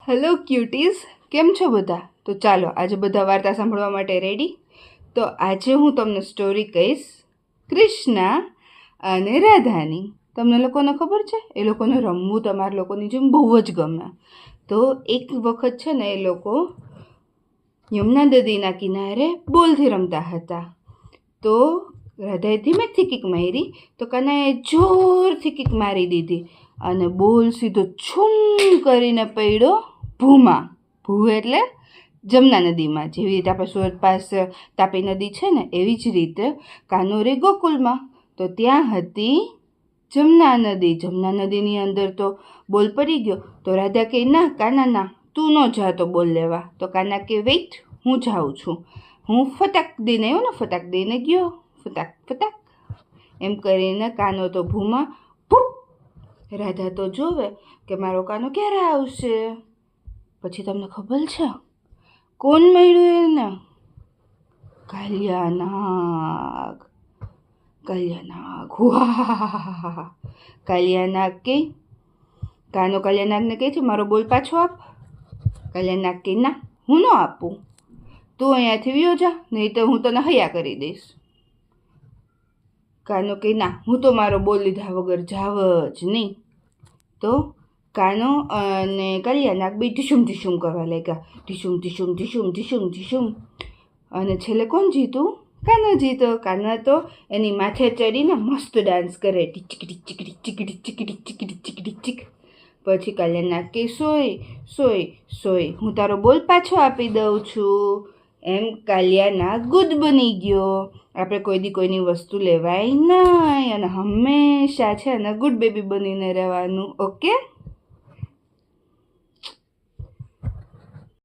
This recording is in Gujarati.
હેલો ક્યુટીઝ, કેમ છો બધા? તો ચાલો આજે બધા વાર્તા સાંભળવા માટે રેડી? તો આજે હું તમને સ્ટોરી કહીશ કૃષ્ણા અને રાધાની. તમને લોકોને ખબર છે એ લોકોને રમવું તમારા લોકોની જેમ બહુ જ ગમે. તો એક વખત છે ને એ લોકો યમુના નદીના કિનારે બોલથી રમતા હતા. તો રાધાએ ધીમેકથી કિક મારી તો કાનાએ જોરથી કિક મારી દીધી અને બોલ સીધો છૂમ કરીને પડ્યો ભૂમાં. ભૂ એટલે જમના નદીમાં. જેવી રીતે આપણે સુરત પાસે તાપી નદી છે ને એવી જ રીતે કાનો રે ગોકુલમાં. તો ત્યાં હતી જમના નદી. જમના નદીની અંદર તો બોલ પડી ગયો. તો રાધા કહે, ના કાના ના, તું ન જા તો બોલ લેવા. તો કાના કે વેઇટ, હું જાઉં છું. હું ફટાક દઈને આવ્યો ને, ફટાક દઈને ગયો, ફટાક ફટાક એમ કરીને કાનો તો ભૂમાં ભૂપ. રાધા તો જોવે કે મારો કાનો ક્યારે આવશે. પછી તમને ખબર છે કોણ મળ્યું એને? કાલિયા નાગ. કાલિયા નાગ. વાહ! કાલિયા નાગ કે કાનો કાલિયા નાગને કહે છે, મારો બોલ પાછો આપ. કાલિયા નાગ કે, ના હું ન આપું, તું અહીંયાથી વ્યો જા, નહીં તો હું તને હૈયા કરી દઈશ. કાનો કે, ના હું તો મારો બોલ લીધા વગર જાવ જ નહીં. તો કાનો અને કાલિયા નાગ બે ઢીશુમ ઢીશુમ કરવા લાગ્યા. ઢીશુમ ઢીશુમ ઢીશુમ ઢીશુમ ઢીશુમ. અને છેલ્લે કોણ જીતું? કાનો જીતો. કાનો તો એની માથે ચડીને મસ્ત ડાન્સ કરે, ટીચકડી ચીકડી ચીકડી ચીકડી ચીકડી ચીકડી ચીક. પછી કાલિયા નાગ કે, સોય સોય સોય, હું તારો બોલ પાછો આપી દઉં છું. એમ કાલિયા નાગ ગુડ બની ગયો. આપણે કોઈ દી કોઈની વસ્તુ લેવાય નહીં અને હંમેશા છે ને ગુડ બેબી બનીને રહેવાનું. ઓકે?